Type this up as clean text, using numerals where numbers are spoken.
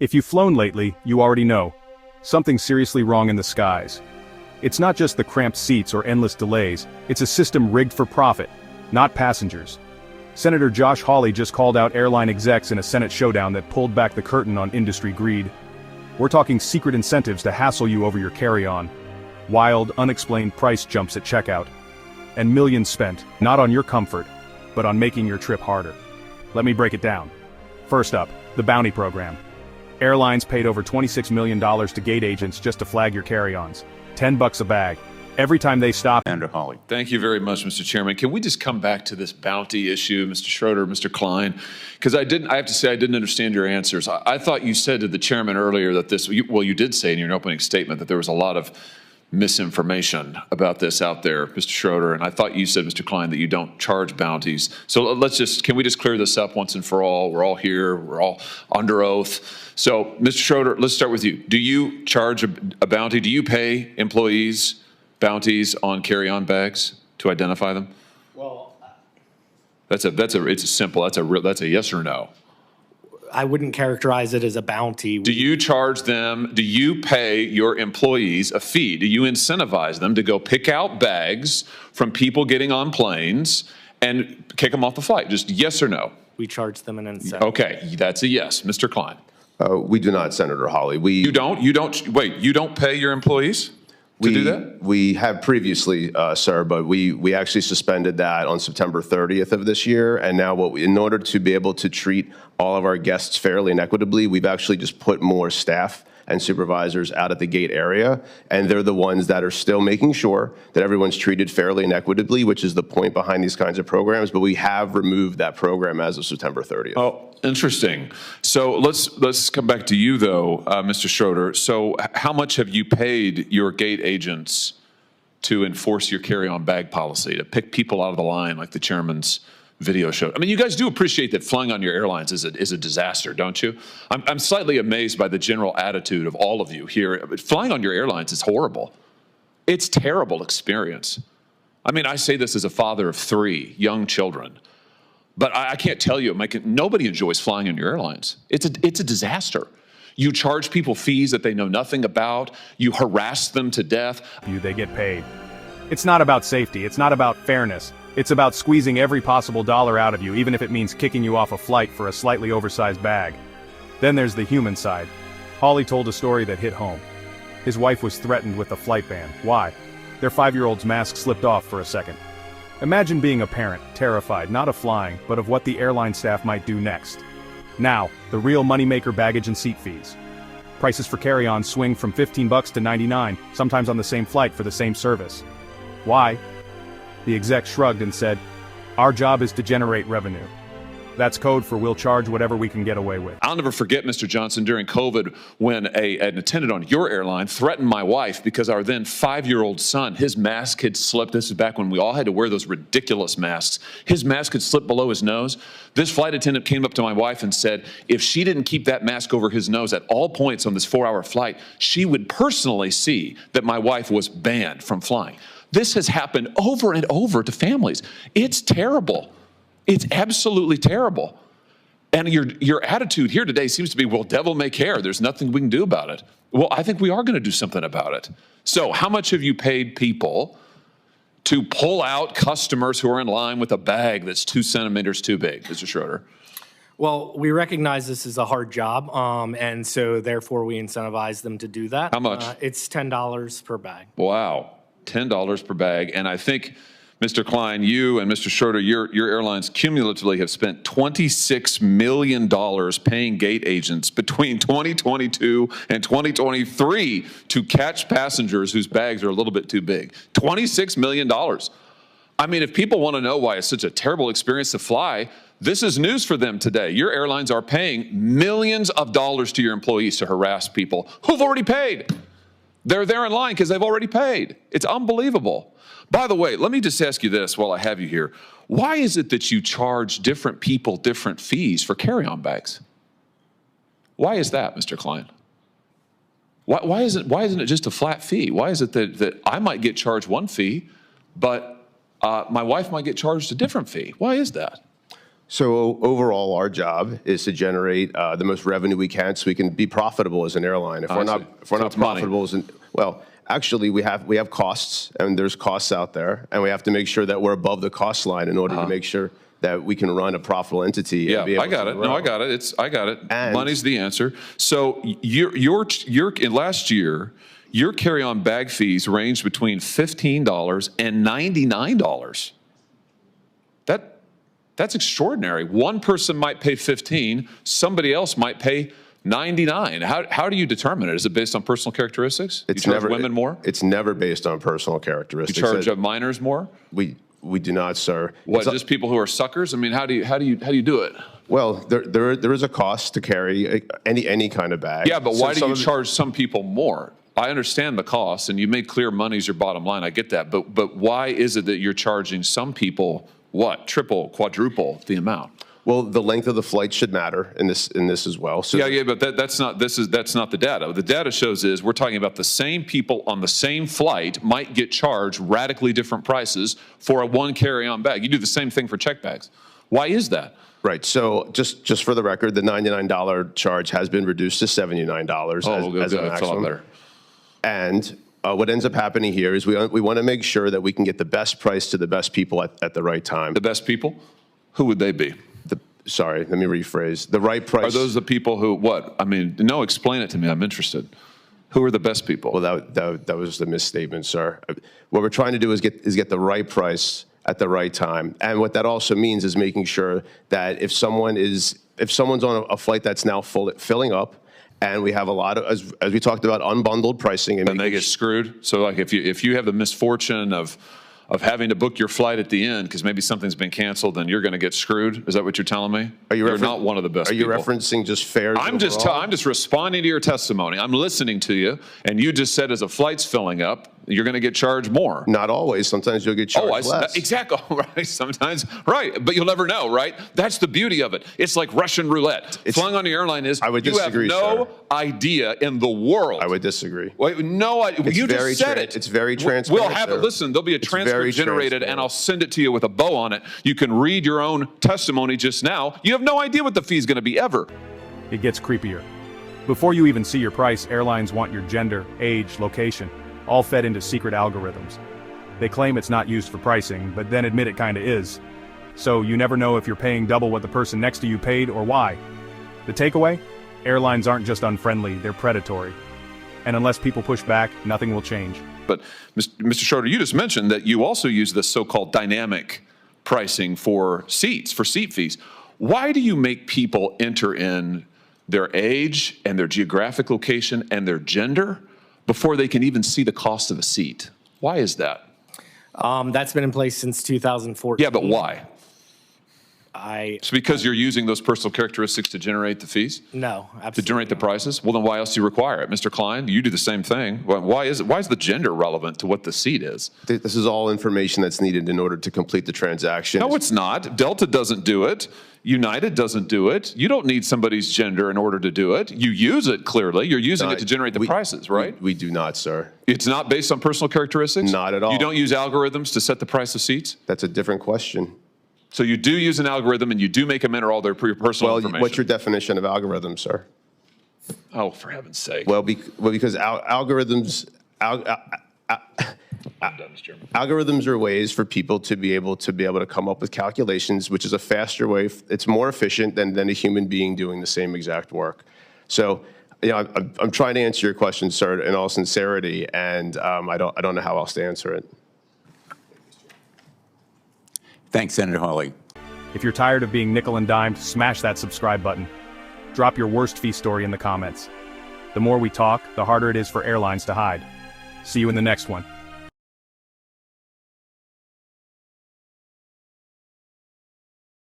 If you've flown lately, you already know. Something's seriously wrong in the skies. It's not just the cramped seats or endless delays, it's a system rigged for profit, not passengers. Senator Josh Hawley just called out airline execs in a Senate showdown that pulled back the curtain on industry greed. We're talking secret incentives to hassle you over your carry-on. Wild, unexplained price jumps at checkout. And millions spent, not on your comfort, but on making your trip harder. Let me break it down. First up, the bounty program. Airlines paid over $26 million to gate agents just to flag your carry-ons. $10 a bag. Every time they stop. Senator Hawley. Thank you very much, Mr. Chairman. Can we just come back to this bounty issue, Mr. Schroeder, Mr. Klein? Because I have to say I didn't understand your answers. I thought you said to the chairman earlier that you did say in your opening statement that there was a lot of misinformation about this out there, Mr. Schroeder, and I thought you said, Mr. Klein, that you don't charge bounties. So can we just clear this up once and for all? We're all here, we're all under oath. So, Mr. Schroeder, let's start with you. Do you charge a bounty? Do you pay employees bounties on carry-on bags to identify them? Well, that's a yes or no. I wouldn't characterize it as a bounty. Do you charge them, do you pay your employees a fee? Do you incentivize them to go pick out bags from people getting on planes and kick them off the flight? Just yes or no? We charge them an incentive. Okay, that's a yes. Mr. Klein. We do not, Senator Hawley. You don't pay your employees to do that? We have previously, sir, but we actually suspended that on September 30th of this year. And now in order to be able to treat all of our guests fairly and equitably, we've actually just put more staff and supervisors out at the gate area. And they're the ones that are still making sure that everyone's treated fairly and equitably, which is the point behind these kinds of programs. But we have removed that program as of September 30th. Oh, interesting. So let's come back to you, though, Mr. Schroeder. So how much have you paid your gate agents to enforce your carry-on bag policy, to pick people out of the line like the chairman's video show? I mean, you guys do appreciate that flying on your airlines is a disaster, don't you? I'm slightly amazed by the general attitude of all of you here. Flying on your airlines is horrible. It's a terrible experience. I mean, I say this as a father of 3 young children. But I can't tell you, nobody enjoys flying on your airlines. It's a disaster. You charge people fees that they know nothing about. You harass them to death. They get paid. It's not about safety. It's not about fairness. It's about squeezing every possible dollar out of you, even if it means kicking you off a flight for a slightly oversized bag. Then there's the human side. Hawley told a story that hit home. His wife was threatened with a flight ban. Why? Their 5-year-old's mask slipped off for a second. Imagine being a parent, terrified not of flying, but of what the airline staff might do next. Now, the real moneymaker: baggage and seat fees. Prices for carry-ons swing from $15 to $99, sometimes on the same flight for the same service. Why? The exec shrugged and said, "Our job is to generate revenue. That's code for we'll charge whatever we can get away with." I'll never forget, Mr. Johnson, during COVID when an attendant on your airline threatened my wife because our then 5-year-old son, his mask had slipped. This is back when we all had to wear those ridiculous masks. His mask had slipped below his nose. This flight attendant came up to my wife and said if she didn't keep that mask over his nose at all points on this 4-hour flight, she would personally see that my wife was banned from flying. This has happened over and over to families. It's terrible. It's absolutely terrible. And your attitude here today seems to be, well, devil may care. There's nothing we can do about it. Well, I think we are going to do something about it. So how much have you paid people to pull out customers who are in line with a bag that's 2 centimeters too big, Mr. Schroeder? Well, we recognize this is a hard job, and so therefore we incentivize them to do that. How much? It's $10 per bag. Wow, $10 per bag. And I think, Mr. Klein, you and Mr. Schroeder, your airlines cumulatively have spent $26 million paying gate agents between 2022 and 2023 to catch passengers whose bags are a little bit too big. $26 million. I mean, if people want to know why it's such a terrible experience to fly, this is news for them today. Your airlines are paying millions of dollars to your employees to harass people who've already paid. They're there in line because they've already paid. It's unbelievable. By the way, let me just ask you this while I have you here. Why is it that you charge different people different fees for carry-on bags? Why is that, Mr. Klein? Why isn't it just a flat fee? Why is it that I might get charged one fee, but my wife might get charged a different fee? Why is that? So overall, our job is to generate the most revenue we can, so we can be profitable as an airline. If we're not it's money. profitable, well, actually, we have costs, and there's costs out there, and we have to make sure that we're above the cost line in order to make sure that we can run a profitable entity. Yeah, and be able I got to it. grow. No, I got it. I got it. And- Money's the answer. So last year, your carry-on bag fees ranged between $15 and $99. That's extraordinary. One person might pay 15, somebody else might pay 99. How do you determine it? Is it based on personal characteristics? It's you charge never women more? It's never based on personal You characteristics. charge minors more? We do not, sir. What, It's- just people who are suckers? I mean, how do you do it? Well, there is a cost to carry any kind of bag. Yeah, but So why do some you of it- charge some people more? I understand the cost, and you made clear money's your bottom line. I get that, but why is it that you're charging some people what, triple, quadruple the amount? Well, the length of the flight should matter in this as well. So Yeah, but that's not the data. The data shows is we're talking about the same people on the same flight might get charged radically different prices for a one carry-on bag. You do the same thing for check bags. Why is that? Right. So just for the record, the $99 charge has been reduced to $79 as a that's a lot maximum. better. And what ends up happening here is we want to make sure that we can get the best price to the best people at the right time. The best people? Who would they be? Sorry, let me rephrase. The right price. Are those the people who, what? I mean, no, explain it to me. I'm interested. Who are the best people? Well, that was the misstatement, sir. What we're trying to do is get the right price at the right time. And what that also means is making sure that if someone's on a flight that's now filling up, and we have a lot of, as we talked about, unbundled pricing. And they get screwed? So like if you have the misfortune of having to book your flight at the end because maybe something's been canceled, then you're going to get screwed? Is that what you're telling me? You're not one of the best people. Are you referencing just fares I'm just responding to your testimony. I'm listening to you, and you just said as a flight's filling up, you're going to get charged more. Not always. Sometimes you'll get charged less. Exactly. Right. Sometimes. Right. But you'll never know, right? That's the beauty of it. It's like Russian roulette. Flying on the airline is, I would disagree, you have no sir. idea in the world. I would disagree. Wait, no idea. You just said it. It's very transparent. We'll have it. sir. Listen, there'll be a It's transcript very generated, and transparent. I'll send it to you with a bow on it. You can read your own testimony just now. You have no idea what the fee is going to be ever. It gets creepier. Before you even see your price, airlines want your gender, age, location, all fed into secret algorithms. They claim it's not used for pricing, but then admit it kinda is. So you never know if you're paying double what the person next to you paid or why. The takeaway? Airlines aren't just unfriendly, they're predatory. And unless people push back, nothing will change. But Mr. Schroeder, you just mentioned that you also use this so-called dynamic pricing for seats, for seat fees. Why do you make people enter in their age and their geographic location and their gender before they can even see the cost of a seat? Why is that? That's been in place since 2014. Yeah, but why? I It's because you're using those personal characteristics to generate the fees? no, absolutely. To generate the prices? Well, then why else do you require it? Mr. Klein, you do the same thing. Why is the gender relevant to what the seat is? This is all information that's needed in order to complete the transaction. No, it's not. Delta doesn't do it. United doesn't do it. You don't need somebody's gender in order to do it. You use it, clearly. You're using it to generate the prices, right? We do not, sir. It's not based on personal characteristics? Not at all. You don't use algorithms to set the price of seats? That's a different question. So you do use an algorithm and you do make them enter all their personal Well, information? what's your definition of algorithm, sir? Oh, for heaven's sake. Well, because algorithms algorithms are ways for people to be able to come up with calculations, which is a faster way. It's more efficient than a human being doing the same exact work. So, I'm trying to answer your question, sir, in all sincerity, and I don't know how else to answer it. Thanks, Senator Hawley. If you're tired of being nickel and dimed, smash that subscribe button. Drop your worst fee story in the comments. The more we talk, the harder it is for airlines to hide. See you in the next one.